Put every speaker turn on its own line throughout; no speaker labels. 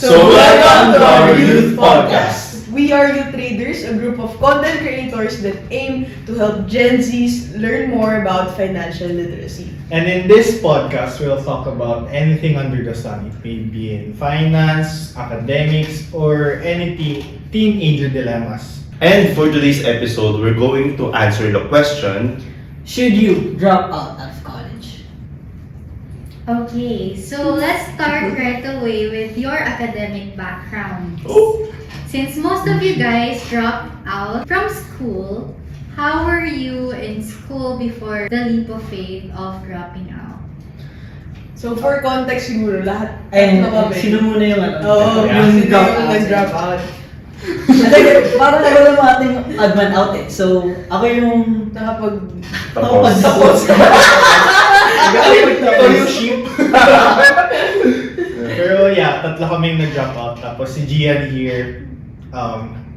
So welcome to our youth podcast.
We are Youth Traders, a group of content creators that aim to help Gen Zs learn more about financial literacy.
And in this podcast, we'll talk about anything under the sun. It may be in finance, academics, or any teenager dilemmas.
And for today's episode, we're going to answer the question,
should you drop out of college?
Okay, so let's start right away with your academic background.
Oh.
Since most of you guys dropped out from school, how were you in school before the leap of faith of dropping out?
So for context siguro, lahat
Ay,
na kami.
sino muna yung
Oo,
Yeah.
yung
drop out?
nag-drop out.
Parang ako lang ating odd man out eh. So, ako yung
tapos.
Ito yung sheep. Pero yeah, tatlo kaming nag-drop out. Tapos si Gian here,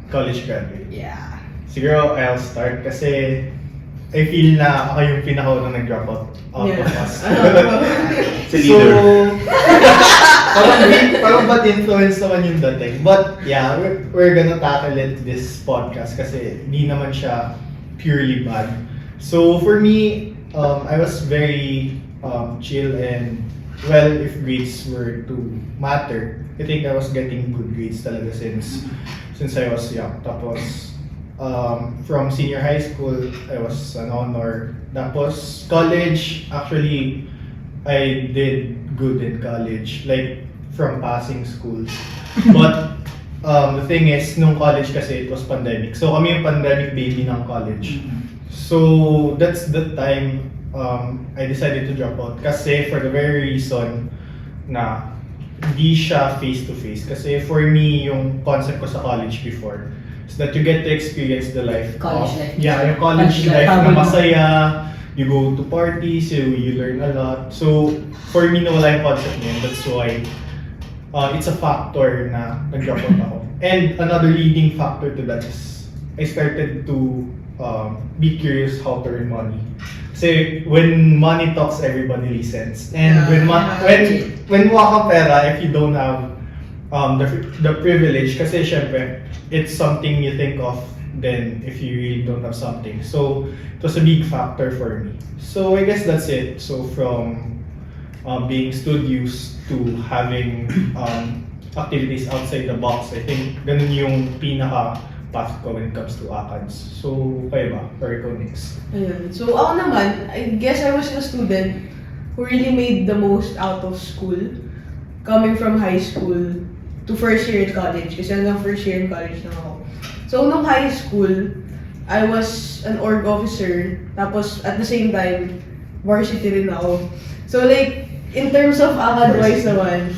college graduate.
Yeah.
Siguro I'll start kasi I feel na ako yung pinakaunang nag-drop out of us.
Si leader.
So, parang bad influence naman yung dating. But yeah, we're gonna tackle it this podcast kasi di naman siya purely bad. So for me, I was very chill and well, if grades were to matter, I think I was getting good grades talaga since I was young. Tapos from senior high school, I was an honor. Tapos college, actually, I did good in college, like from passing schools. But the thing is, nung college kasi it was pandemic. So kami yung pandemic baby ng college. So that's the time I decided to drop out. Kasi for the very reason na hindi siya face-to-face. Kasi for me, yung concept ko sa college before is that you get to experience the life.
College life.
Yeah, yung college life na
Habang-
masaya. You go to parties, you learn a lot. So, for me, nawala yung concept niya. That's why it's a factor na nag-drop out ako. And another leading factor to that is I started to be curious how to earn money. Kasi when money talks, everybody listens. And when wala kang pera, if you don't have the privilege, kasi syempre, it's something you think of then if you really don't have something. So it was a big factor for me. So I guess that's it. So from being studious to having activities outside the box, I think ganun yung pinaka path ko when it comes to ACADS. So kayo ba? Or ikaw next?
Ayun. So ako naman, I guess I was a student who really made the most out of school. Coming from high school to first year in college. Kasi hanggang first year in college na ako. So nung high school, I was an org officer. Tapos at the same time, varsity rin ako. So like, in terms of acad-wise naman,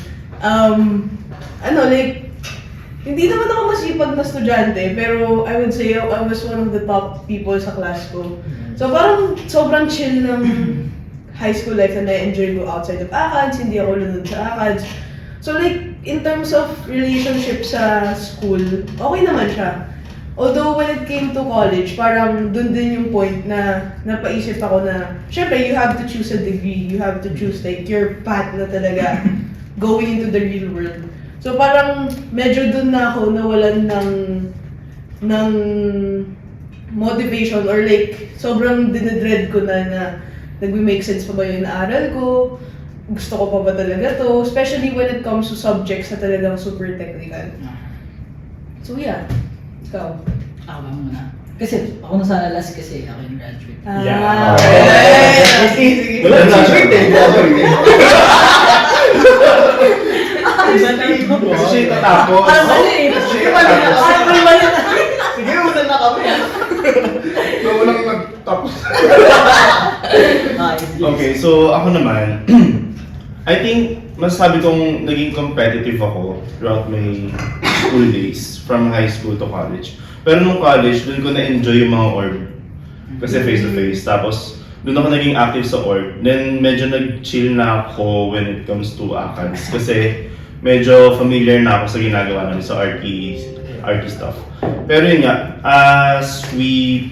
hindi naman ako masipag na estudyante, pero I would say I was one of the top people sa class ko. So parang sobrang chill ng high school life na na-enjoy ko outside of ACADS, hindi ako lunod sa ACADS. So like, in terms of relationship sa school, okay naman siya. Although when it came to college, parang dun din yung point na napaisip ako na, syempre, you have to choose a degree, you have to choose like your path na talaga going into the real world. So parang medyo dun na ako nawalan ng motivation or like sobrang dinedread ko na nagme-make sense pa ba yung naaral ko, gusto ko pa ba talaga to, especially when it comes to subjects na talagang super technical. So yeah, ikaw.
Ako ba muna? Kasi ako na sana last kasi ako yung graduate.
Yeah.
Sige.
Wala na siya. Kasi siya yung tatapos.
Parang mali eh. Parang mali na.
Sige, una na kami.
Walang nagtapos.
Okay.
Okay, so ako naman, I think masasabi kong naging competitive ako throughout my school days, from high school to college. Pero nung college, dun ko na-enjoy yung mga org. Kasi face-to-face. Tapos, dun ako naging active sa org. Then, medyo nag-chill na ako when it comes to ACADS. Kasi, medyo familiar na ako sa ginagawa namin sa RT stuff. Pero yun nga, as we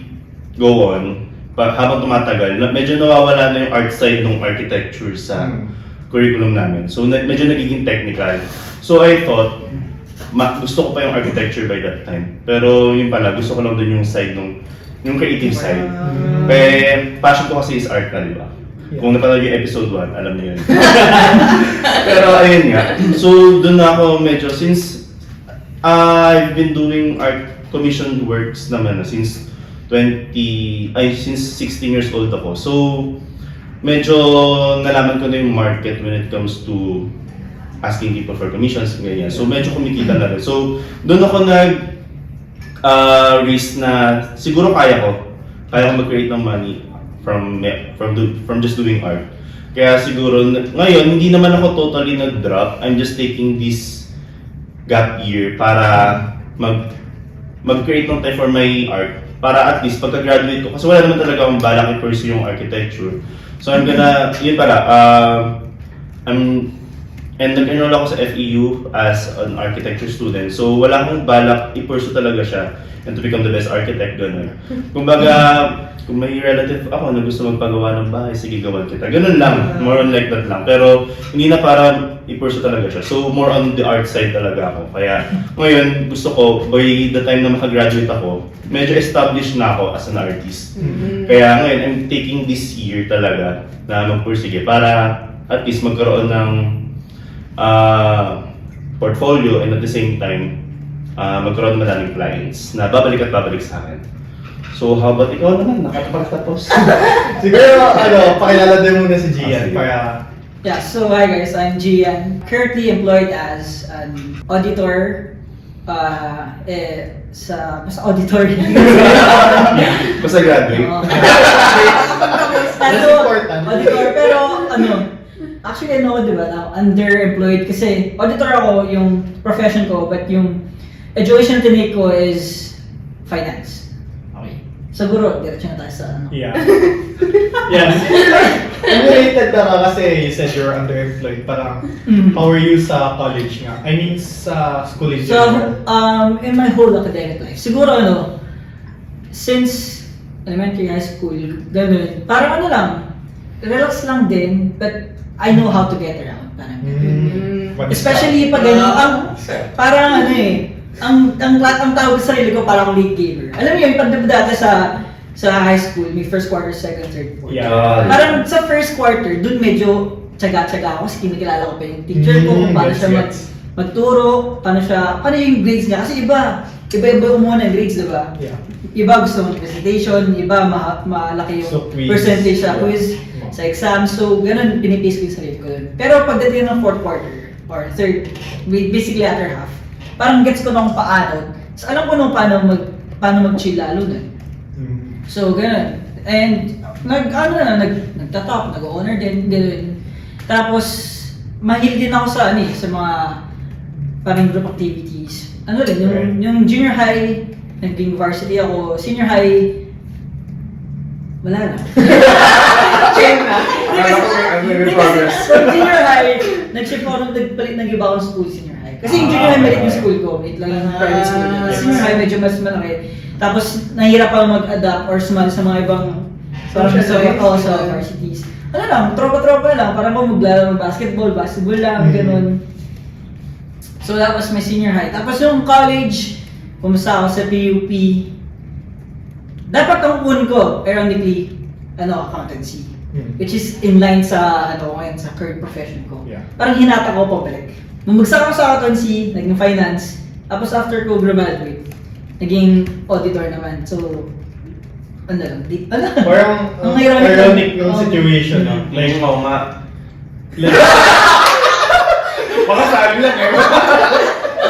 go on, habang tumatagal, medyo nawawala na yung art side ng architecture sa curriculum namin. So medyo nagiging technical. So I thought, gusto ko pa yung architecture by that time. Pero yun pala, gusto ko lang din yung side yung creative side. Kaya passion ko kasi is art na, di ba? Kung napanood yung episode 1, alam niyo yun. Pero ayun nga. So doon na ako medyo, since I've been doing art commissioned works naman since since 16 years old ako. So medyo nalaman ko na yung market when it comes to asking people for commissions, ganyan. So medyo kumikita na rin. So doon ako risk na siguro kaya ko mag-create ng money from just doing art. Kaya siguro ngayon hindi naman ako totally nag-drop. I'm just taking this gap year para mag-create ng time for my art. Para at least pagka-graduate ko, kasi wala naman talaga akong balak i-pursue yung architecture. So I'm gonna, yun pala, nag-enroll ako sa FEU as an architecture student. So wala akong balak i-pursue talaga siya and to become the best architect, gano'n. Kumbaga, kung may relative ako na gusto magpagawa ng bahay, sige gawan kita. Ganun lang, more on like that lang. Pero hindi na para i-pursue talaga siya. So more on the art side talaga ako. Kaya ngayon, gusto ko, by the time na makagraduate ako, medyo established na ako as an artist. Kaya ngayon, I'm taking this year talaga na magpursige para at least magkaroon ng portfolio and at the same time, magkaroon ng madaming clients na babalik at babalik sa akin. So, how about ikaw naman? Nakatapagtapos.
Siguro, pakilala din muna si Gian para...
Yeah, so hi guys, I'm Gian. Currently employed as an auditor sa auditor.
Basta graduate.
That's important.
Auditor, pero actually di ba, now, underemployed kasi auditor ako yung profession ko, but yung education na tinake ko is finance. Okay. Siguro, diretso na tayo sa
Yeah. Yeah. Related na ka kasi you said you're underemployed. Parang, how were you sa college nga? I mean, sa school in general.
So, in my whole academic life, siguro since elementary, high school, ganun, parang lang, relax lang din, but I know how to get around. Parang especially pag parang ang tawag sa sarili ko parang late gamer. Alam mo yun, pag dati sa high school, may first quarter, second, third, fourth.
Yeah.
Parang sa first quarter, dun medyo tsaga-tsaga ako kasi kinikilala ko pa yung teacher ko, kung paano siya magturo, paano yung grades niya. Kasi iba yung muna ng grades, diba?
Yeah.
Iba gusto ng presentation, iba malaki yung percentage sa quiz, sa exam. So, ganun, pinipace ko yung sarili ko dun. Pero pagdating ng fourth quarter, or third, basically after half, parang gets ko nung paano. So, alam ko nung paano mag-chill lalo na. So, ganun. And, nagtatop, nag-honor din, ganun. Tapos, mahilig din ako sa mga parang group activities. Yung junior high, naging varsity ako. Senior high, wala na. From junior high, nag-shift ako nag-iba akong school senior high. Kasi yung junior high, maliit yung school ko. Maliit lang yung private school. Senior high, medyo mas malaki. Tapos, nahihirap ako mag-adapt or sumali sa mga ibang parang sa varsities. Tropa-tropa lang. Parang ako maglalaro ng basketball lang, ganun. So, that was my senior high. Tapos yung college, kumusta ako sa PUP. Dapat ang un ko, ironically, accountancy. Which is in line sa sa current profession ko.
Yeah.
Parang hinata ko pabalik. Nung bagsak ako sa accountancy, naging finance. Tapos after ko graduate, naging auditor naman. So,
Parang
ang
ironic yung situation.
Like, nga.
Baka sabi lang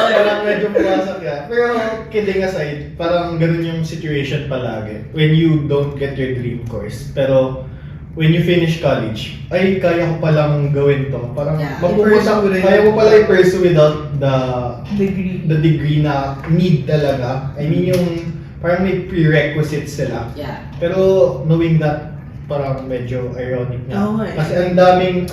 parang medyo pumasok yan. Pero kidding aside, parang ganun yung situation palagi. When you don't get your dream course. Pero when you finish college, ay kaya ko palang gawin to. Parang kaya mo pala i-pursue without the degree na need talaga. I mean yung parang may prerequisites sila.
Yeah.
Pero knowing that, parang medyo ironic na.
Oo nga eh.
Kasi ang daming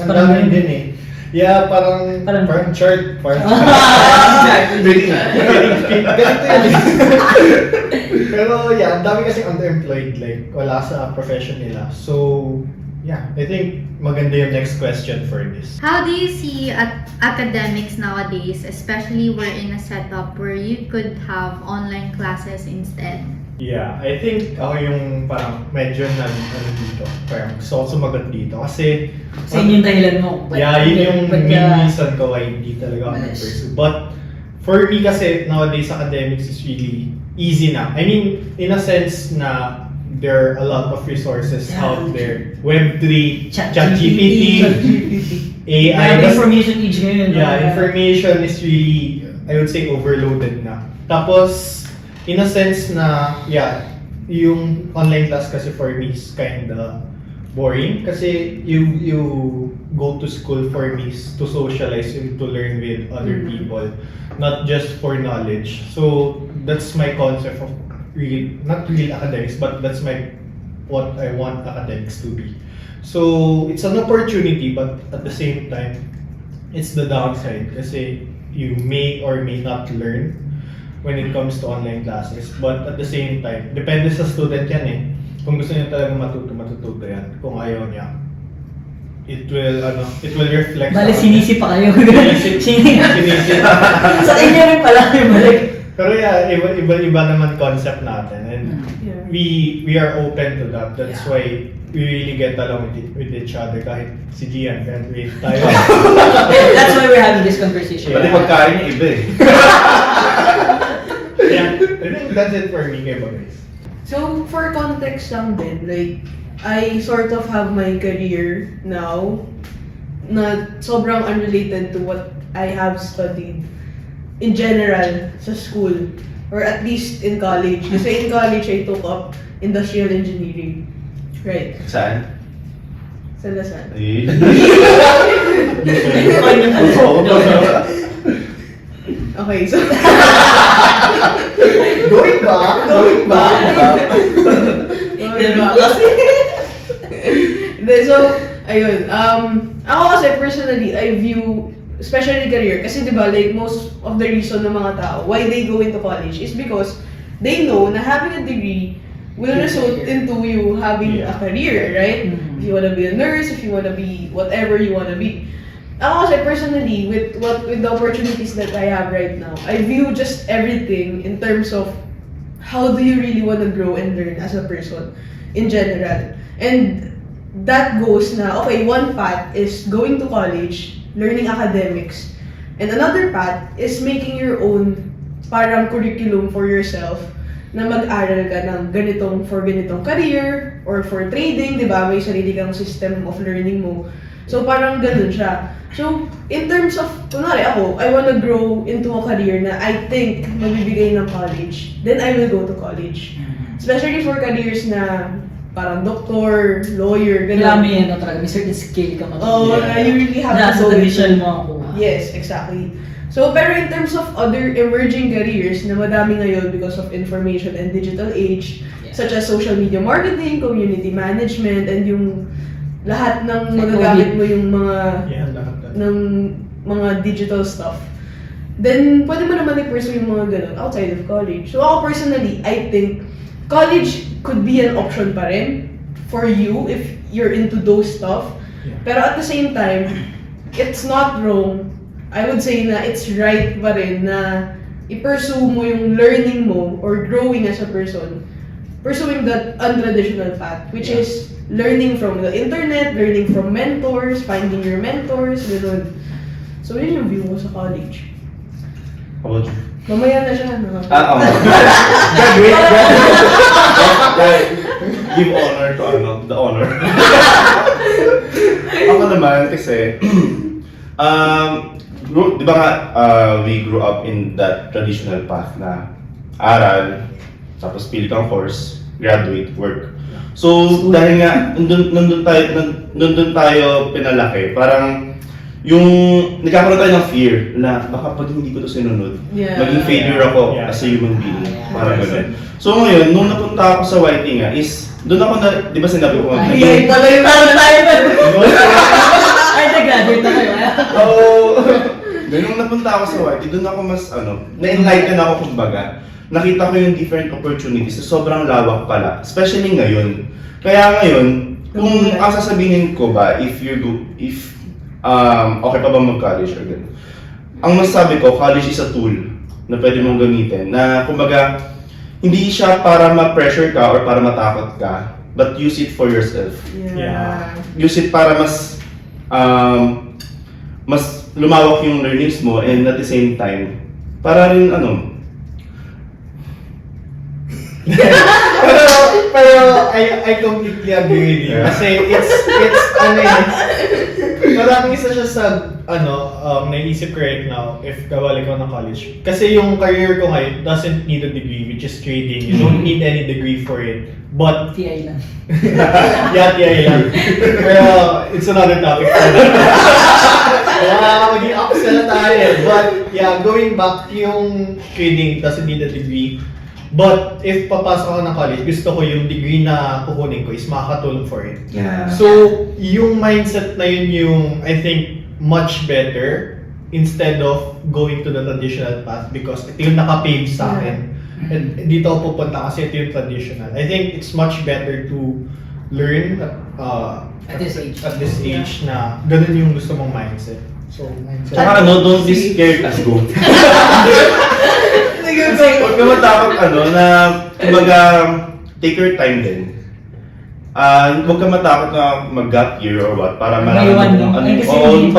din eh. Yeah, parang chart.
Exactly.
Ganito yan eh. Pero yeah, ang dami kasing underemployed, like wala sa profession nila. So, yeah, I think maganda yung next question for this.
How do you see academics nowadays, especially we're in a setup where you could have online classes instead?
Yeah, I think ako yung parang medyo ano dito, parang gusto ko sumagot dito kasi
Sa inyo yung dahilan mo.
yeah, yun yung
ba't
main
ka-
reason ko why hindi talaga ako
Yes.
nag-pursue. But for me kasi nowadays academics is really easy na. I mean, in a sense na there are a lot of resources
Yeah.
out there. Web3,
ChatGPT,
ChatGPT, AI.
Grabe
Bas-
information age ngayon.
Yeah, information is really, I would say, overloaded na. Tapos, in a sense na, yeah, yung online class kasi for me is kinda boring kasi you go to school for me is to socialize and to learn with other people, not just for knowledge. So, that's my concept of not real academics, but that's what I want academics to be. So, it's an opportunity, but at the same time, it's the downside kasi you may or may not learn when it comes to online classes. But at the same time, depende sa student yan eh. Kung gusto niya talaga matuto yan. Kung ayaw niya, it will reflect
Bale,
sa-
sinisi pa kayo.
Sinisip.
Sa inyo rin pala yung balik.
Pero yeah, iba naman concept natin. And
Yeah.
we are open to that. That's why we really get along with each other. Kahit si Gian, can't wait tayo.
That's why we're having this conversation.
Pati pagkain yung iba eh.
Yeah, I think that's it for me, kayo ba guys?
So, for context lang din, like, I sort of have my career now na sobrang unrelated to what I have studied in general sa school or at least in college. Kasi in college, I took up industrial engineering. Right.
Saan?
Sa Lasal.
Eh.
Okay, so...
Going back.
Hindi, so, ayun. Ako kasi personally, I view, especially career, kasi di ba, like, most of the reason ng mga tao why they go into college is because they know na having a degree will result into you having a career, right? If you wanna be a nurse, if you wanna be whatever you wanna be. Ako kasi personally, with the opportunities that I have right now, I view just everything in terms of how do you really want to grow and learn as a person in general. And that goes na, okay, one path is going to college, learning academics, and another path is making your own parang curriculum for yourself na mag-aral ka ng ganitong career or for trading, di ba? May sarili kang system of learning mo. So parang ganun siya. So, in terms of, kunwari ako, I wanna grow into a career na I think mabibigay ng college, then I will go to college. Especially for careers na parang doctor, lawyer,
Kailangan mo
ganun.
yan, talaga, may certain skill ka mag-
Oh, you really have
Nasa
to go
division
into-
mo ako.
Yes, exactly. So, pero in terms of other emerging careers na madami ngayon because of information and digital age,
Yeah.
such as social media marketing, community management, and yung lahat ng
Like
magagamit
COVID.
mo yung mga
Yeah, lahat na.
ng mga digital stuff, then pwede mo naman i-pursue yung mga ganun outside of college. So ako personally, I think college could be an option pa rin for you if you're into those stuff.
Yeah.
Pero at the same time, it's not wrong. I would say na it's right pa rin na i-pursue mo yung learning mo or growing as a person, pursuing that untraditional path, which is learning from the internet, learning from mentors, finding your mentors, gano'n. So yun yung view ko sa college.
How about you?
Mamaya na siya. No?
Oo. Give honor to the honor. Ako naman kasi, di ba nga, we grew up in that traditional path na aral, tapos pili kang course, graduate, work. So, dahil nga, nandun tayo pinalaki, parang yung nagkakaroon tayo ng fear na baka pag hindi ko to sinunod,
Yeah.
maging failure ako
Yeah.
as a human being.
Yeah.
Parang ganun. So ngayon, nung napunta ako sa YT nga is, doon ako na, di ba sinabi ko nga,
Ay, pala yung
tayo ba? Ay, nag-graduate na kayo.
Oo. Then, nung napunta ako sa YT, doon ako mas, na-enlighten ako kumbaga. Nakita ko yung different opportunities na sobrang lawak pala. Especially ngayon. Kaya ngayon, Kung ang sasabihin ko ba, if okay pa ba mag-college or gano'n? Ang masasabi ko, college is a tool na pwede mong gamitin. Na kumbaga, hindi siya para ma-pressure ka or para matakot ka, but use it for yourself.
Yeah.
Use it para mas lumawak yung learnings mo, and at the same time, para rin
pero I completely agree with you. Kasi it's parang isa siya sa naisip ko right now if kabalik ko ng college. Kasi yung career ko ngayon doesn't need a degree, which is trading. You don't need any degree for it. But
TI lang.
TI lang. Pero it's another topic for that. Maging upsell tayo. But yeah, going back, yung trading doesn't need a degree. But if papasok ako ng college, gusto ko yung degree na kukunin ko is makakatulong for it.
Yeah.
So, yung mindset na yun yung, I think, much better instead of going to the traditional path because ito yung nakapave sa akin. And dito ako pupunta kasi ito yung traditional. I think it's much better to learn
At this age.
At this age na ganun yung gusto mong mindset. So, mindset.
Tsaka don't be scared as go. Huwag ka matakot na kumbaga take your time din. Huwag ka matakot na mag-gap year or what para malaman mo yung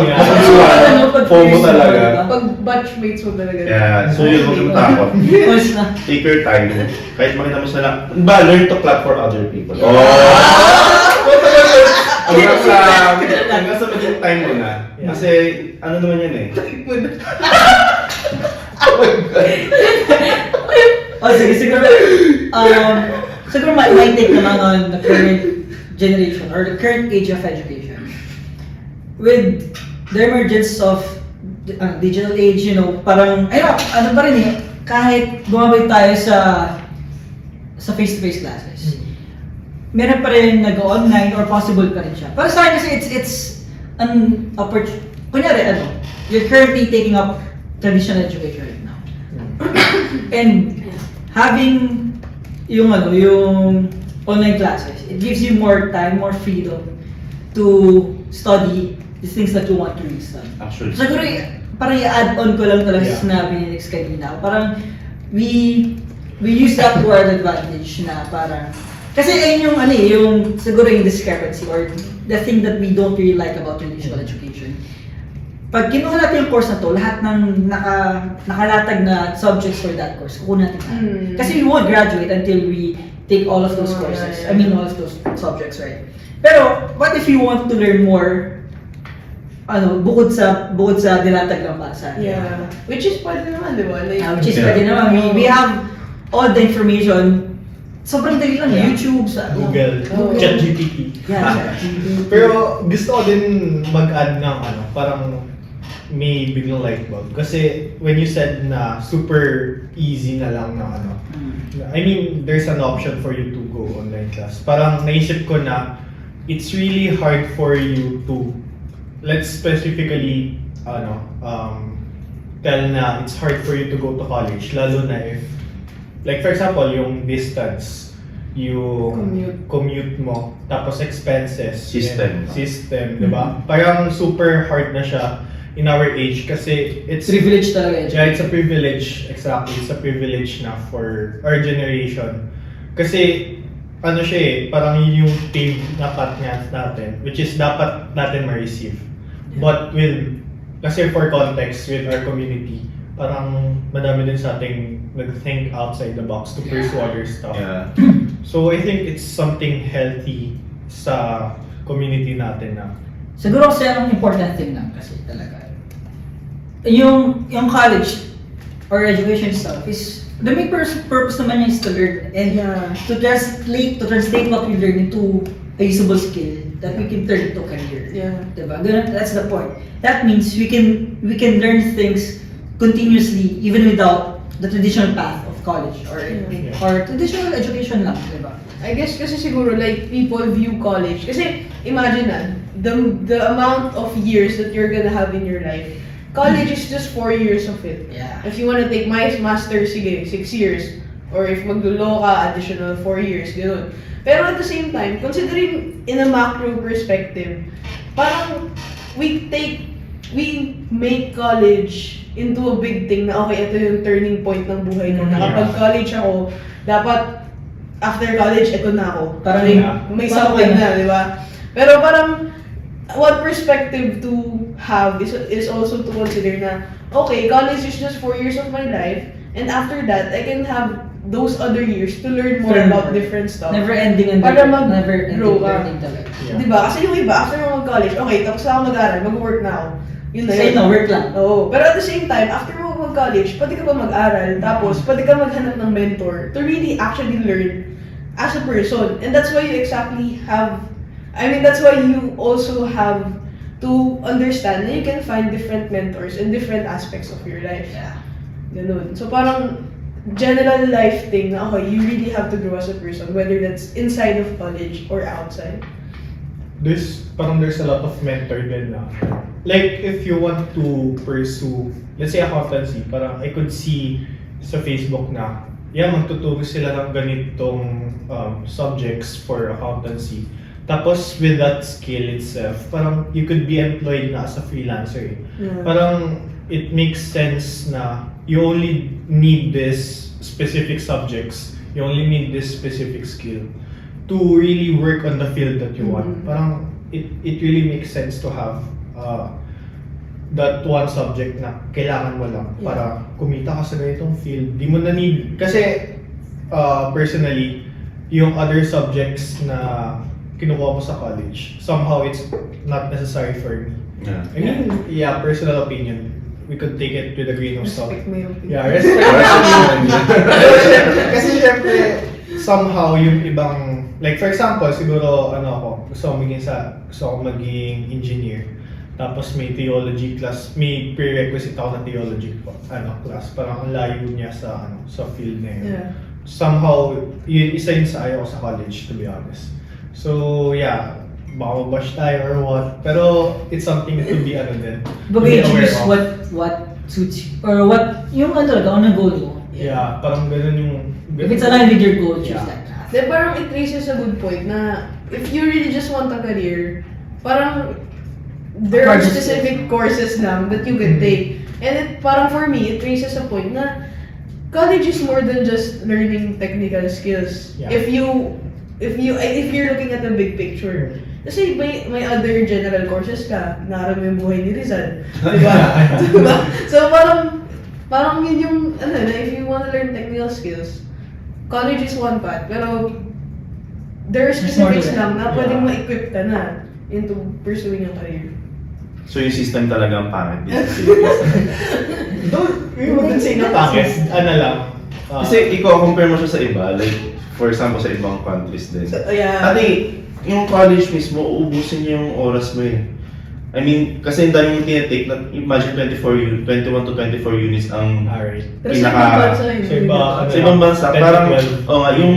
FOMO talaga.
Pag batchmates mo talaga.
Yeah, so yun, huwag ka matakot. Take your time. Kahit makita mo sila, learn to clap for other people. Hanggang sa maging time mo na. Kasi naman yan eh.
Sige, siguro my take naman on the current generation or the current age of education. With the emergence of digital age, parang, pa rin eh, kahit gumabay tayo sa face-to-face classes, meron pa rin nag-online or possible pa rin siya. Para sa akin kasi it's an opportunity. Kunyari, you're currently taking up traditional education right now. And having yung online classes, it gives you more time, more freedom to study the things that you want to really study.
Actually.
Siguro, parang i-add on ko lang talaga sa sinabi ni Nix kanina. Parang, we use that to our advantage na parang, kasi ayun yung siguro yung discrepancy or the thing that we don't really like about traditional education. Pag kinuha natin yung course na to, lahat ng nakalatag na subjects for that course, kukunin natin lahat. Kasi we won't graduate until we take all of those courses. I mean, all of those subjects, right? Pero, what if you want to learn more, bukod sa nilatag ng basa?
Yeah. Which is pwede naman, di ba?
Which is pwede naman. We have all the information. Sobrang dali lang, YouTube, sa
Google, ChatGPT.
Yeah,
Pero gusto ko din mag-add ng parang may biglang light bulb. Kasi when you said na super easy na lang na I mean, there's an option for you to go online class. Parang naisip ko na it's really hard for you to, let's specifically, tell na it's hard for you to go to college, lalo na if, like for example, yung distance, yung commute mo, tapos expenses,
System,
diba? Parang super hard na siya in our age kasi it's
privilege talaga.
Yeah, it's a privilege, exactly. It's a privilege na for our generation. Kasi siya parang yun yung paved na path natin, which is dapat natin ma-receive. But kasi for context, with our community, parang madami din sa ating nag-think outside the box to pursue other stuff.
Yeah.
So I think it's something healthy sa community natin na.
Siguro kasi ang important thing lang kasi talaga. Yung college or education stuff is the main purpose naman niya is to learn and to translate what we learn into a usable skill that we can turn into career.
Yeah.
Diba? That's the point. That means we can learn things continuously even without the traditional path of college or traditional education lang, diba?
I guess kasi siguro like people view college kasi imagine the amount of years that you're gonna have in your life. College is just 4 years of it.
Yeah.
If you want to take my master, sige, 6 years. Or if maglo-law ka, additional 4 years, gano'n. Pero at the same time, considering in a macro perspective, parang we make college into a big thing na okay, ito yung turning point ng buhay ko. Na kapag college ako, dapat after college, ito na ako.
Parang
may something na, di ba? Pero parang, one perspective to have is also to consider na, okay, college is just 4 years of my life, and after that, I can have those other years to learn more about different stuff.
Never ending and
Para
never ending
mag-grow ka.
learning talaga.
Yeah.
Di ba? Kasi yung iba, after mo mag-college, okay, tapos na ako mag-aral, mag-work na ako. Yun na
Sa'yo
yun.
na, work lang.
Oo. Pero at the same time, after mo mag-college, pwede ka pa mag-aral, tapos pwede ka maghanap ng mentor to really actually learn as a person. And that's why you exactly have, that's why you also have to understand that you can find different mentors in different aspects of your life.
Yeah.
Ganun. So parang general life thing na okay, you really have to grow as a person, whether that's inside of college or outside.
There's a lot of mentor din na. Like, if you want to pursue, let's say accountancy, parang I could see sa Facebook na, magtuturo sila ng ganitong subjects for accountancy. Tapos, with that skill itself, parang you could be employed na as a freelancer.
Yeah.
Parang, it makes sense na you only need this specific subjects, you only need this specific skill to really work on the field that you want. Parang it really makes sense to have that one subject na kailangan mo lang para kumita ka sa ganitong field. Di mo na need, kasi personally, yung other subjects na kinukuha ko sa college, somehow it's not necessary for me.
Yeah.
I mean, personal opinion. We could take it with a grain of salt.
Respect my opinion.
Yeah, respect. Kasi syempre, somehow yung ibang, like for example, siguro gusto ko maging engineer. Tapos may theology class, may prerequisite ako na theology class. Parang ang layo niya sa field na yun.
Yeah.
Somehow, isa yun sa ayaw ko sa college, to be honest. So yeah, baka mabash tayo or what. Pero it's something that could be din.
Baga
be
you
aware
choose
of.
what suits you. Or what, yung anong goal mo.
Yeah, parang ganun yung...
If it's aligned with your goal, choose
Yeah.
that path.
Then parang it raises a good point na if you really just want a career, parang there are
Courses.
specific courses lang that you can take. And it, parang for me, it raises a point na college is more than just learning technical skills.
Yeah.
If you're looking at the big picture. Kasi may other general courses ka, naroon mo yung buhay ni Rizal. Diba? Diba? So parang yun yung, if you want to learn technical skills, college is one path, pero there are specifics
more to
lang na
Yeah.
pwedeng ma-equip ka na into pursuing a career.
So yung system talaga ang pangit dito sa Philippines.
We wouldn't say na pakis. Lang.
Kasi ikaw, compare mo siya sa iba, like, for example, sa ibang countries din.
So, yeah.
Ate, yung college mismo, uubusin niya yung oras mo eh. I mean, kasi yung dami mong tinitake, imagine 21 to 24 units ang
Alright.
Pero sa ibang bansa yun.
Sa iba,
sa ibang bansa,
10 to
parang,
12.
yung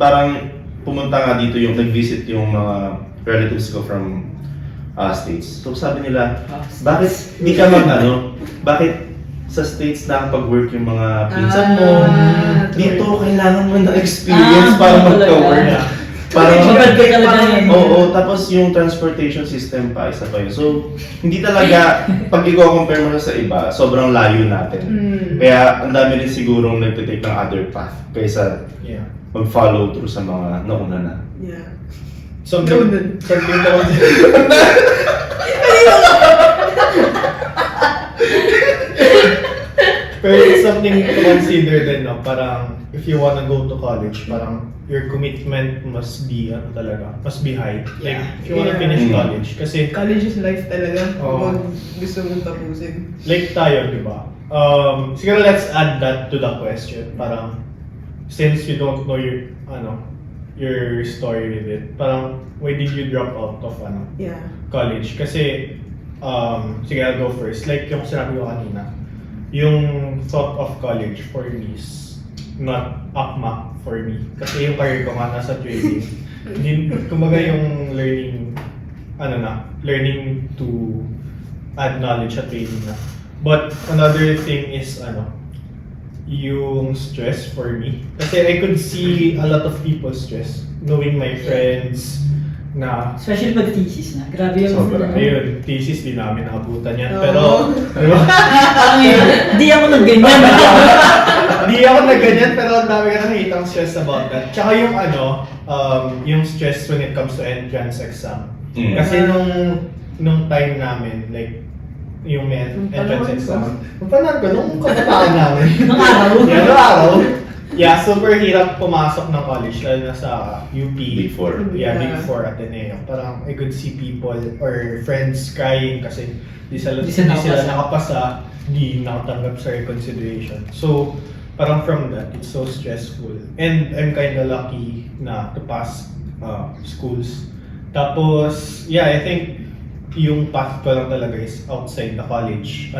parang pumunta nga dito yung nag-visit yung mga relatives ko from States. So sabi nila, bakit di ka bakit sa States nakapag-work yung mga pinsan mo? Dito, kailangan mo ng experience para magka-work.
Yeah.
Parang
Maganda ka talaga yan.
Oo, tapos yung transportation system pa, isa pa yun. So, hindi talaga, pag i-compare mo sa iba, sobrang layo natin. Kaya, ang dami rin sigurong nagtitake ng other path kaysa
Yeah.
mag-follow through sa mga nauna na.
Yeah.
Something to Pero it's something to consider din, no? Parang, if you wanna go to college, parang your commitment must be, must be high. Like, if you wanna finish college, kasi,
College is life talaga
Oo.
kapag gusto mong tapusin.
like tayo, di ba? Siguro let's add that to the question. Parang, since you don't know your story with it, parang, why did you drop out of,
Yeah.
college? Kasi, sige, I'll go first. Like yung sinabi ko kanina, yung thought of college for me is not akma for me. Kasi yung career ko nga nasa trading. Kumbaga yung learning, learning to add knowledge at trading na. But another thing is, yung stress for me. Kasi I could see a lot of people stress. Knowing my friends na
Especially pag thesis na. Grabe yung
Sobra.
ayun, thesis di namin nakabutan yan.
Oo.
Pero, di ba?
Hindi ako nagganyan.
Di ako na ganyan, pero ang dami ka nakikitang stress about that. Tsaka yung yung stress when it comes to entrance exam. Kasi nung time namin, like, yung entrance exam, nung panahon ko, nung kabataan namin.
Nung araw.
Yeah, nung araw. Yeah, super hirap pumasok ng college, lalo na sa UP.
Big Four.
Yeah,
Yeah.
Big Four Ateneo. Parang I could see people or friends crying kasi di sila nakapasa, di nakatanggap sa reconsideration. So, parang from that, it's so stressful. And I'm kinda lucky na to pass schools. Tapos, yeah, I think yung path ko lang talaga is outside the college,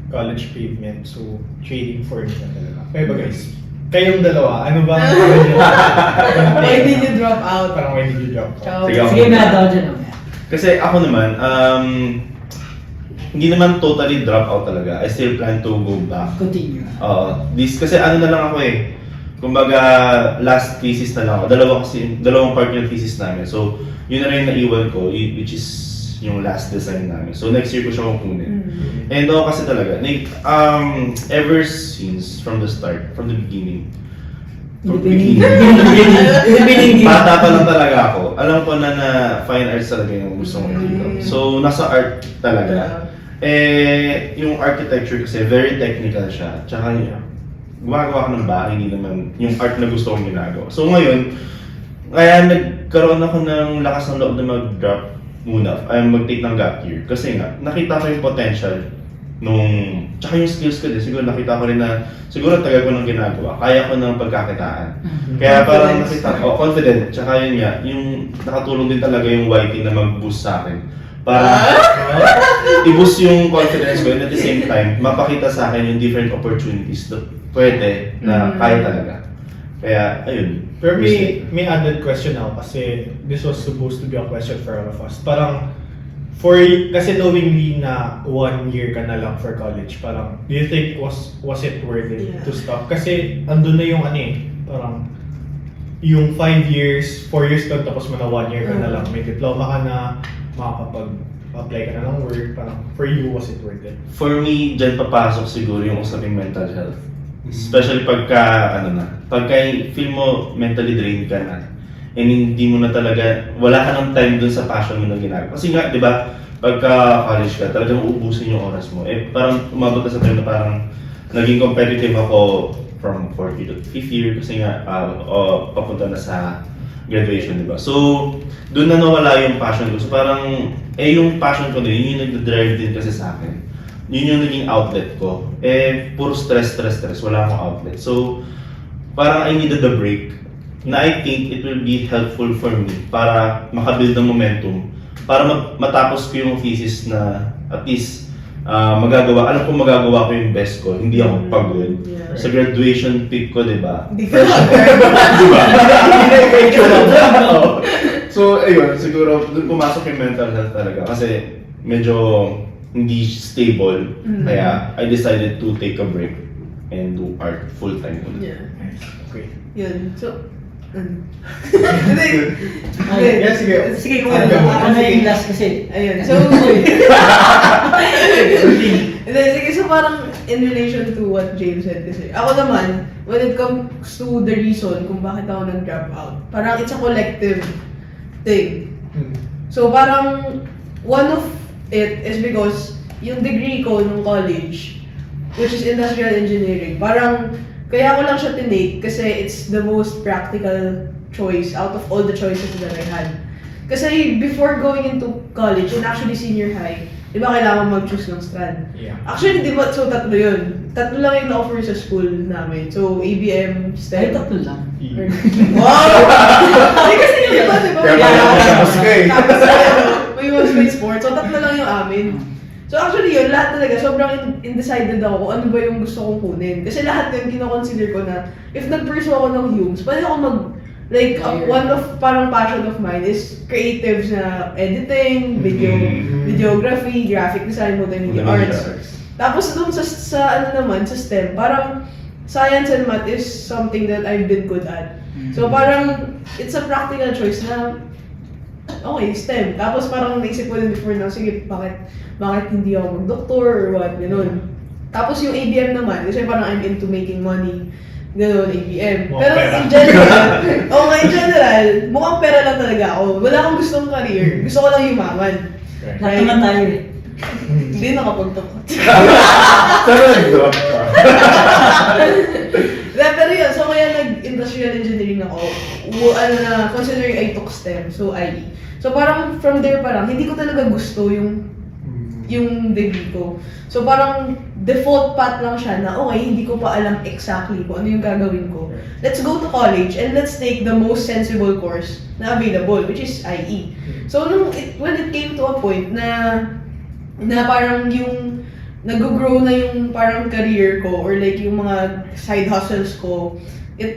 college pavement. So, trading for me na talaga. Kaya ba guys? Kayong dalawa, ano ba ang
Why did you drop out?
Parang why did you drop out?
Sige,
Sige, may daw dyan.
Kasi ako naman, hindi naman totally drop out talaga. I still plan to go back.
Continue.
Kasi ano na lang ako eh. Kumbaga, last thesis na lang ako. Dalawang part yung thesis namin. So, yun na rin naiwan ko, which is yung last design namin. So, next year ko siya kukunin. And ako kasi talaga, ever since, from the beginning, bata pa lang talaga ako. Alam ko na fine arts talaga yung gusto kong dito. So, nasa art talaga. Yung architecture kasi, very technical siya. Tsaka gumagawa ko ng bahay, hindi naman yung art na gusto kong ginagawa. So ngayon, kaya nagkaroon ako ng lakas ng loob na mag-drop muna, ay mag-take ng gap year. Kasi nga, nakita ko yung potential tsaka yung skills ko din, siguro nakita ko rin na, siguro tagal ko nang ginagawa, kaya ko ng pagkakitaan. Kaya parang nakita ko, confident, tsaka yun nga, yung nakatulong din talaga yung YT na mag-boost sa akin. Para i-boost yung confidence ko and at the same time, mapakita sa akin yung different opportunities na pwede na kaya talaga. Kaya, ayun.
Pero may added question ako kasi this was supposed to be a question for all of us. Parang, kasi knowingly na 1 year ka na lang for college, parang, do you think was it worth it to stop? Kasi andun na yung parang, yung 5 years, 4 years ka, tapos mo na 1 year ka na lang, may diploma ka na, makakapag-apply ka na ng work, parang, for you, was it worth it?
For me, dyan papasok siguro yung usaping mental health. Especially pagka feel mo mentally drained ka na, and hindi mo na talaga, wala ka ng time dun sa passion mo na ginagawa. Kasi nga, di ba, pagka college ka, talagang uubusin yung oras mo. Parang umabot na sa time na parang naging competitive ako from 4th year to 5th year kasi nga, papunta na sa graduation, di ba? So, dun na nawala yung passion ko. So parang, yung passion ko din, yun yung nag-drive din kasi sa akin. Yun yung naging outlet ko. Puro stress. Wala akong outlet. So, parang I needed a break na I think it will be helpful for me para makabuild ng momentum. Para matapos ko yung thesis na at least alam ko magagawa ko yung best ko. Hindi ako pagod.
Yeah.
Sa graduation peak ko, di ba?
Hindi ka lang.
Di ba? So, ayun, siguro doon pumasok yung mental health talaga kasi medyo hindi stable. Kaya I decided to take a break and do art full-time ulit.
Yeah.
Okay.
Yun. So,
Yeah, sige.
Sige, kung
Ano
ano yung last kasi.
ayun. So, sige, so parang in relation to what James said kasi, ako naman, when it comes to the reason kung bakit ako nag-drop out, parang it's a collective thing. So parang, one of it is because yung degree ko nung college, which is industrial engineering, parang kaya ko lang siya tinake kasi it's the most practical choice out of all the choices that I had. Kasi before going into college and actually senior high, di ba kailangan mag-choose ng strand?
Yeah.
Actually, di ba, so tatlo yun. Tatlo lang yung na-offer sa school namin. So, ABM,
Ay,
STEM.
tatlo lang.
Wow! Hindi kasi yung iba, di ba?
Kaya tapos ka eh.
Tapos may mas may sports. So, tatlo lang yung amin. So, actually yun, lahat talaga, sobrang undecided ako kung ano ba yung gusto kong kunin. Kasi lahat yun, kinoconsider ko na, if nag-pursue ako ng Humes, pwede ako one of parang passion of mine is creatives na editing, videography, graphic design, multimedia arts. Tapos nung sa STEM, parang science and math is something that I've been good at. So parang, it's a practical choice na, okay, STEM. Tapos parang naisip ko din before na, sige, bakit hindi ako mag-doktor or what, gano'n. Tapos yung ABM naman, kasi parang I'm into making money, gano'n, ABM.
Mukhang
Pero
pera.
in general, in general, mukhang pera lang talaga ako. Wala akong gustong career. Gusto ko lang yumaman.
Lahat naman tayo eh.
Hindi nakapagtapos.
Pero nag-drop ka.
Pero yun, so kaya nag-industrial engineering ako. Considering I took STEM, so IE. So parang from there parang, hindi ko talaga gusto yung degree ko. So parang default path lang siya na okay, hindi ko pa alam exactly kung ano yung gagawin ko. Let's go to college and let's take the most sensible course na available, which is IE. So when it came to a point na parang yung nag-grow na yung parang career ko or like yung mga side hustles ko, it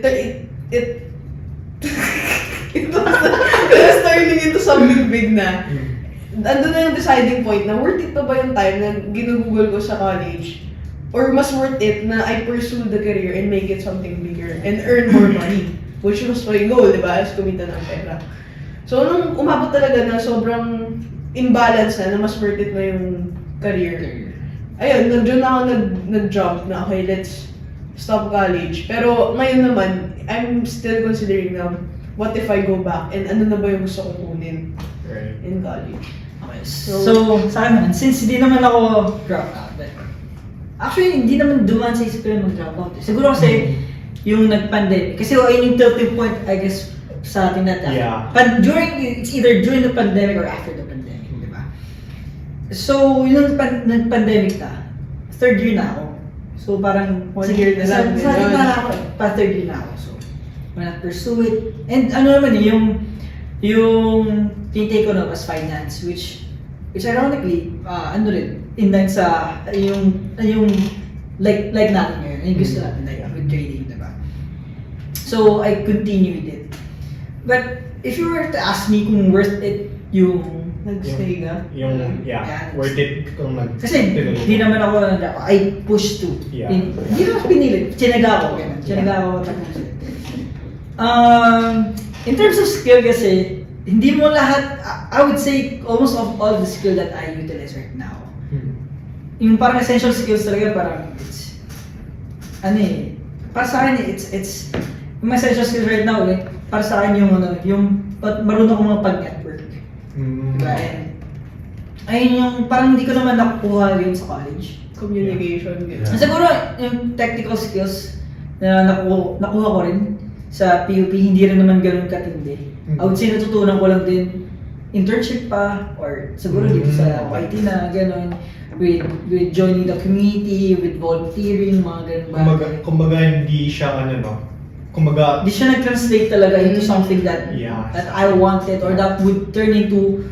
was turning into something big na. Andun na yung deciding point na worth it pa ba yung time na ginugugol ko sa college? Or mas worth it na I pursue the career and make it something bigger and earn more money? Which was my goal, di ba? As kumita ng pera. So nung umabot talaga na sobrang imbalance na mas worth it na yung career. Ayun, doon ako nag-jump na okay, let's stop college. Pero ngayon naman, I'm still considering na what if I go back and ano na ba yung gusto kong kunin in college.
Okay. So sa akin naman, since hindi naman ako drop out, but actually hindi naman duman sa isip ko yung mag-drop out. Siguro kasi yung nag-pandemic. Kasi ayun yung tilting point, I guess, sa ating natin.
Yeah.
It's either during the pandemic or after the pandemic, di ba? So, yung nag-pandemic na, third year na ako. So, parang,
One year na lang.
Sa gitna na ako, third year na ako. So, why not pursue it? And ano naman yung tinitake ko na was finance, which ironically, ano rin, inline sa, yung like natin ngayon, yung gusto natin, like, with trading, di ba? So, I continued it. But, if you were to ask me kung worth it yung
Nag-stay ka?
Yeah, worth it kung
kasi hindi naman ako, I pushed to.
Yeah.
Hindi naman ako pinilit. Tsinaga ako. Tsinaga ako. In terms of skill kasi, hindi mo lahat, I would say, almost of all the skill that I utilize right now. Yung parang essential skills talaga, parang, it's, para sa akin, it's, yung essential skills right now, para sa akin yung marunong ako mga pag-network. Diba? And, ayun yung parang hindi ko naman nakukuha yun sa college.
Communication.
Yeah.
Siguro yung technical skills na nakuha ko rin sa PUP, hindi rin naman ganun katindi. I would say natutunan ko lang din internship pa or siguro dito sa IT na gano'n with joining the community, with volunteering, mga ganun.
Kumbaga hindi siya
Hindi siya nag-translate talaga into something that I wanted or that would turn into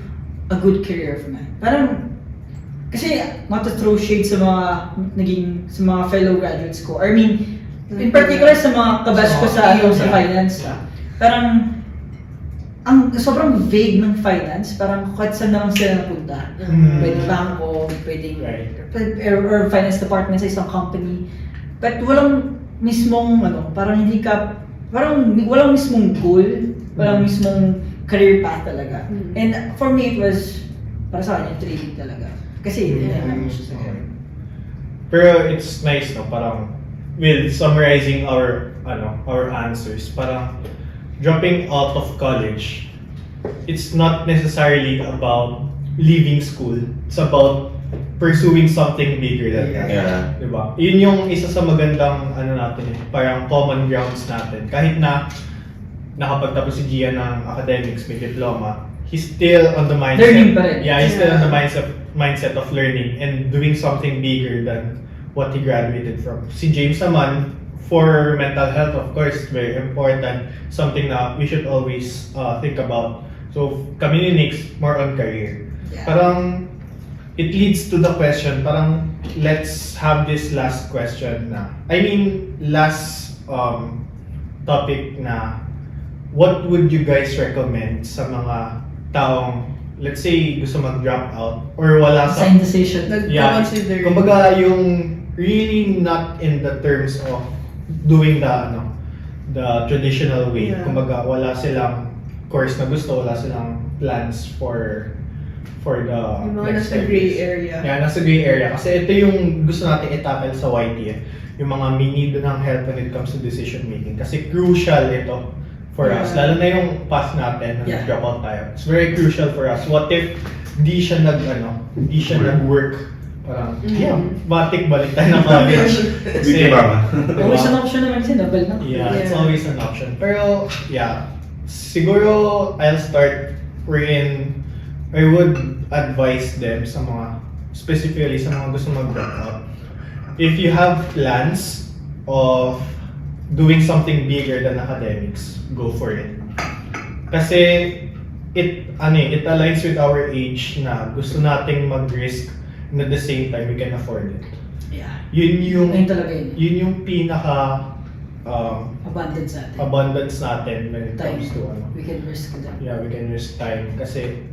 a good career for me. Parang, kasi not to throw shade sa mga fellow graduates ko. I mean, in particular sa mga kabatch ko sa finance. Parang, ang sobrang vague ng finance, parang kahit saan naman sila napunta. Pwede bangko, or finance department sa isang company. But walang mismong parang walang mismong goal, walang mismong career path talaga. And for me it was para sa akin yung trading talaga. Kasi
Pero it's nice parang with summarizing our answers, parang dropping out of college, it's not necessarily about leaving school. It's about pursuing something bigger than that.
Yeah.
Diba? Yun yung isa sa magandang natin parang common grounds natin. Kahit na nakapagtapos si Gia ng academics, may diploma, he's still on the mindset.
Learning pa rin.
Yeah, he's still on the mindset of learning and doing something bigger than what he graduated from. Si James naman, for mental health, of course, very important. Something na we should always think about. So, kami ni Nix, more on career.
Yeah.
Parang, it leads to the question, parang, let's have this last question na. Last topic na, what would you guys recommend sa mga taong, let's say, gusto mag-drop out or wala sa...
indecision.
Nagka-consider.
Kumbaga yung really not in the terms of doing the traditional way.
Yeah.
Kumbaga, wala silang course na gusto, wala silang plans for the
Yung mga
next
nasa
5
gray
years.
area.
Yeah, nasa gray area. Kasi ito yung gusto natin i-tackle sa YT yung mga may need ng help when it comes to decision making. Kasi crucial ito for us.
Yeah.
Lalo na yung path natin na
Yeah.
drop out tayo. It's very crucial for us. What if di siya nag-work? Parang, yeah, batik balik tayo ng college.
Beauty mama.
Always an option naman kasi double na.
Yeah, it's
Yeah.
always an option. Pero, yeah, siguro I'll start wherein I would advise them specifically sa mga gusto mag-drop out. If you have plans of doing something bigger than academics, go for it. Kasi it aligns with our age na gusto nating mag-risk and at the same time we can afford it.
Yeah.
Yun
Ayun talaga yun.
yung pinaka
Abundance natin.
abundance natin when it
Time.
comes to
We can risk that.
yeah, we can use time kasi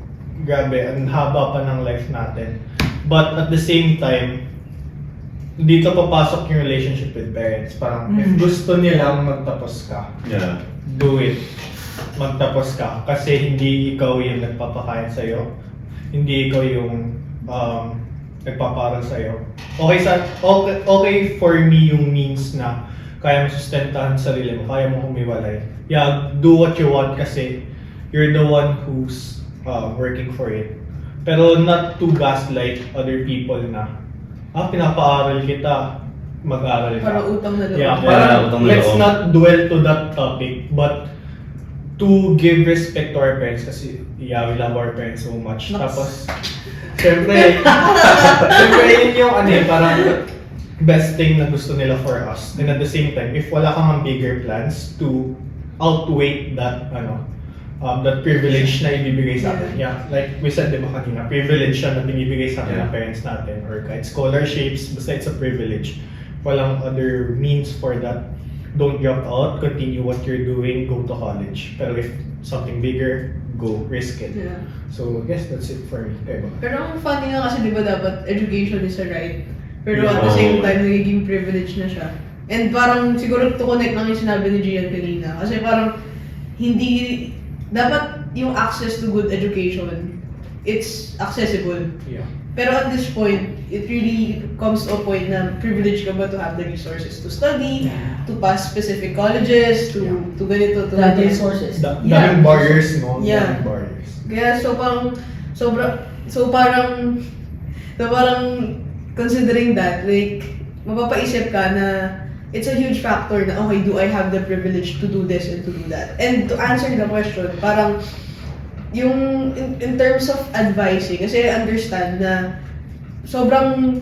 grabe, ang haba pa ng life natin. But at the same time, dito papasok yung relationship with parents. Parang if gusto nilang magtapos ka,
Yeah.
do it. Magtapos ka kasi hindi ikaw yung nagpapakain sa'yo. Hindi ikaw yung nagpaparal sa'yo. Okay for me yung means na kaya mo sustentahan sarili mo, kaya mo humiwalay. Yeah, do what you want kasi you're the one who's working for it. Pero not to gaslight other people na pinapaaral kita, mag-aral ka.
Parang utang na loob.
Yeah,
Yeah,
parang
utang na
let's
loob.
not dwell to that topic, but to give respect to our parents kasi yeah, we love our parents so much.
Naks.
Tapos, syempre yun yung parang best thing na gusto nila for us. And at the same time, if wala kang bigger plans to outweigh that that privilege na ibibigay sa atin. Yeah, like we said diba kanina, privilege siya na binibigay sa atin ng parents natin or kahit scholarships, basta it's a privilege. Walang other means for that. Don't drop out, continue what you're doing, go to college. Pero if something bigger, go, risk it.
Yeah.
So, I guess that's it for me. Kayo ba?
Pero ang funny nga kasi di ba dapat education is a right. Pero at the
Yeah.
same time, nagiging privilege na siya. And parang siguro to connect lang yung sinabi ni Gian kanina. Kasi parang hindi, dapat yung access to good education, it's accessible.
Yeah.
Pero at this point, it really comes to a point na privilege ka ba to have the resources to study,
Yeah.
to pass specific colleges, to ganito, to
Lahat
ganito.
yung sources.
Yeah.
Daming barriers, no?
Yeah.
Daming barriers.
Kaya so parang considering that, like, mapapaisip ka na it's a huge factor na, okay, do I have the privilege to do this and to do that? And to answer the question, parang, yung, in terms of advising, kasi I understand na sobrang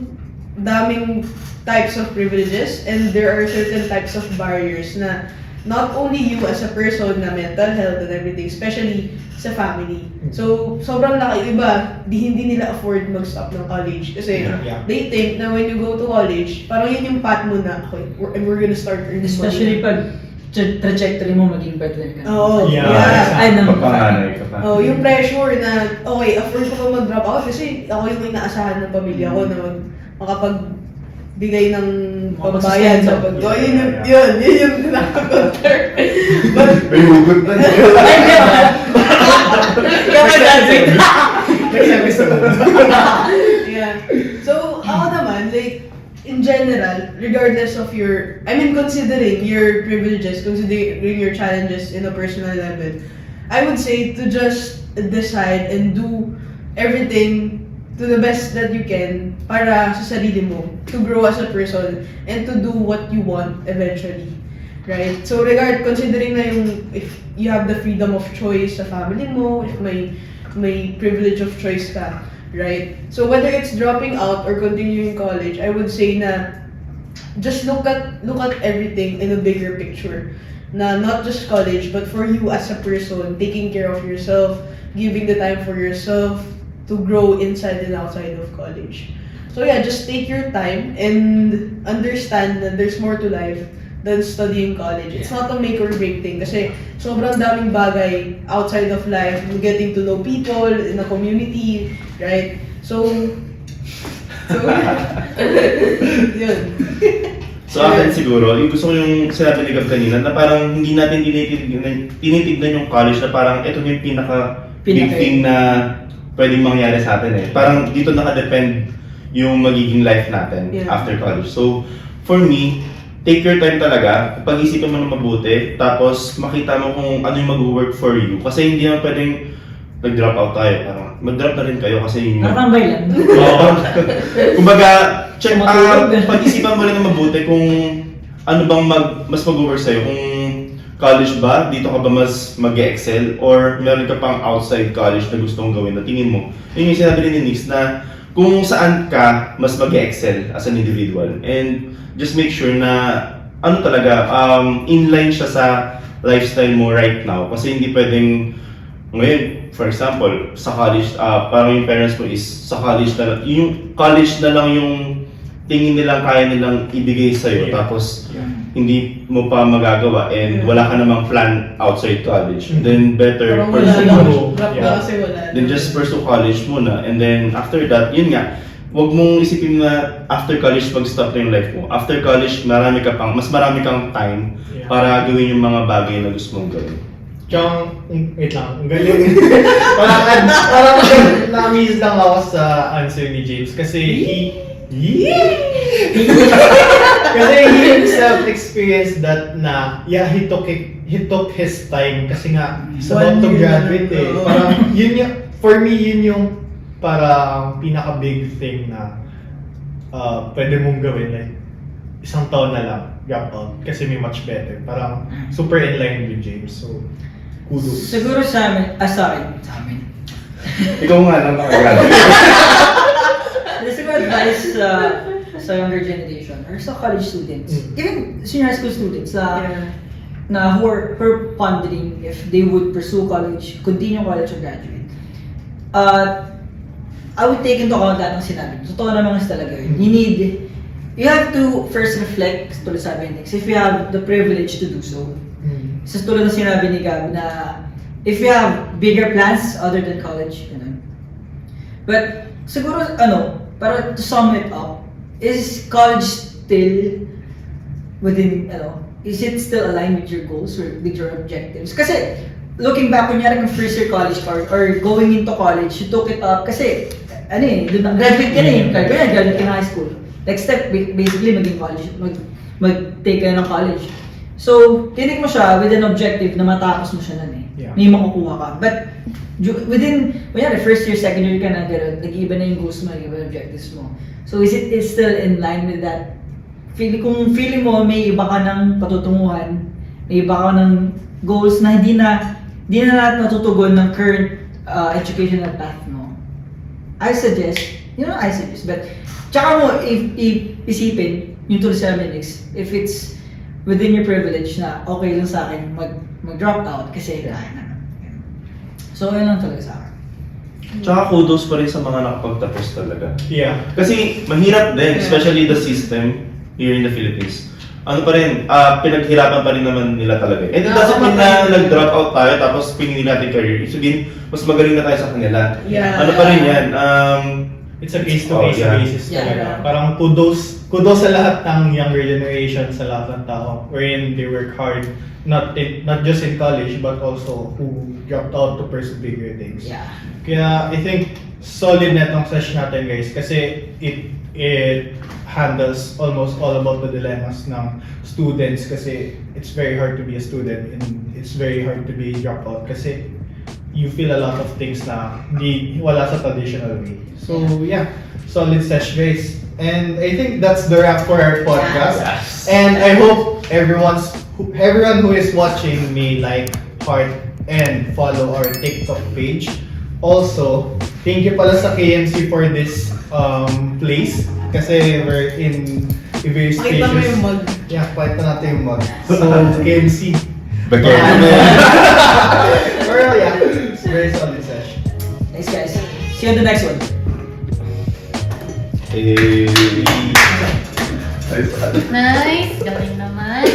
daming types of privileges and there are certain types of barriers na not only you as a person na mental health and everything, especially sa family. So, sobrang laki. Iba, hindi nila afford mag-stop ng college. Kasi
Yeah.
they think na when you go to college, parang yun yung path mo na, okay, we're gonna start earning
Especially
money.
pag trajectory mo maging better ka.
Oo,
Yeah.
yeah.
Ay, nang
Pagpanganay ka pa.
Oh, yung pressure na, okay, afford ko pa mag-drop out kasi ako yung inaasahan ng pamilya ko na makapagbigay ng pambayad sa pag... Oh, yun yung nakaka-counter. But,
May hugot na niya.
Next episode.
yeah. So, ako naman, like, in general, regardless of considering your privileges, considering your challenges in a personal level, I would say to just decide and do everything to the best that you can para sa sarili mo, to grow as a person, and to do what you want eventually. Right? So, considering na if you have the freedom of choice sa family mo, if may privilege of choice ka, right? So, whether it's dropping out or continuing college, I would say na just look at everything in a bigger picture. Na not just college, but for you as a person, taking care of yourself, giving the time for yourself to grow inside and outside of college. So yeah, just take your time and understand that there's more to life than studying college. It's not a make or break thing kasi sobrang daming bagay outside of life, getting to know people in a community, right? So yun.
So akin siguro, yung gusto ko yung sinabi ni Gab kanina na parang hindi natin tinitignan yung college na parang ito yung big thing na pwedeng mangyari sa atin eh. Parang dito nakadepend yung magiging life natin after college. So for me, take your time talaga, pag-isipan mo na mabuti, tapos makita mo kung ano yung mag-work for you. Kasi hindi naman pwedeng nag-drop out tayo. Parang mag-drop na rin kayo kasi yung...
Nakatambay lang.
Oo. Kumbaga, pag-isipan mo rin na mabuti kung ano bang mas mag-work sa'yo. Kung college ba, dito ka ba mas mag-excel or meron ka pang outside college na gusto mong gawin na tingin mo. Yun yung sinabi rin ni Nix na kung saan ka mas mag-excel as an individual. And just make sure na ano talaga, inline siya sa lifestyle mo right now. Kasi hindi pwedeng ngayon, for example, sa college, parang yung parents mo is sa college na lang, yung college na lang yung tingin nilang kaya nilang ibigay sa'yo, tapos hindi mo pa magagawa and wala ka namang plan outside college. Then better
Parang wala
pursue
lang.
college.
Drop ka kasi wala.
Then just pursue college muna and then after that, yun nga, huwag mong isipin na after college mag-stop na yung life mo. After college, mas marami kang time para gawin yung mga bagay na gusto mong gawin.
Tsaka, wait lang, ang galing. parang na-amaze lang ako sa answer ni James kasi kasi he himself experienced that na, he took his time kasi nga, he's about to graduate eh. Parang, for me, yun yung parang pinaka-big thing na pwede mong gawin like isang taon na lang, drop out, kasi may much better. Parang super in line with James, so kudos.
Siguro sa amin, sa amin.
Ikaw nga lang nakagraduate.
Siguro advice sa younger generation or sa college students, even senior high school students na who are pondering if they would pursue college, continue college or graduate. I would take into account lahat ng sinabi. Totoo naman kasi talaga yun. You have to first reflect, tulad sabi ni Nix, if you have the privilege to do so. Sa tulad ng sinabi ni Gab na if you have bigger plans other than college, but siguro para to sum it up, is college still within, is it still aligned with your goals or with your objectives? Kasi looking back, kunyari kung first year college or going into college, you took it up kasi graduate ka na eh, graduate ka na high school. Next step, basically maging college, mag-take ka ng college. So, tinik mo siya with an objective na matapos mo siya nun eh. May makukuha ka. But, first year, second year ka na, nag-iiba na yung goals mo, nag-iiba yung objectives mo. So, is it still in line with that? Kung feeling mo may iba ka ng patutunguhan, may iba ka ng goals na hindi na lahat natutugon ng current educational path mo. I suggest, but tsaka mo isipin, yung tulad sa Minix, if it's within your privilege na okay lang sa akin mag-drop out kasi so yun lang talaga sa akin.
Tsaka kudos pa rin sa mga nakapagtapos talaga.
Yeah.
Kasi mahirap din, especially the system here in the Philippines. Ano pa rin, pinaghirapan pa rin naman nila talaga. And it doesn't mean na nag-drop out tayo tapos pinili natin career. Ibig sabihin, mas magaling na tayo sa kanila. Ano pa rin yan,
it's a case-to-case basis talaga. Parang kudos sa lahat ng younger generation, sa lahat ng tao, wherein they work hard, not just in college, but also who dropped out to pursue bigger things.
Yeah.
Kaya I think solid na itong session natin guys, kasi it handles almost all about the dilemmas ng students, kasi it's very hard to be a student and it's very hard to be drop out kasi you feel a lot of things na wala sa traditional way. So yeah, solid sesh guys. And I think that's the wrap for our podcast.
Yes.
And I hope everyone who is watching may like, heart, and follow our TikTok page. Also, thank you pala sa KMC for this place. Kasi we're in various stages.
Pakita mo yung mug.
Yeah, pakita natin yung mug. So, KMC.
Bagay.
Pero yeah, it's very solid session.
Thanks guys. See you on the next one.
Hey.
Nice, galing naman.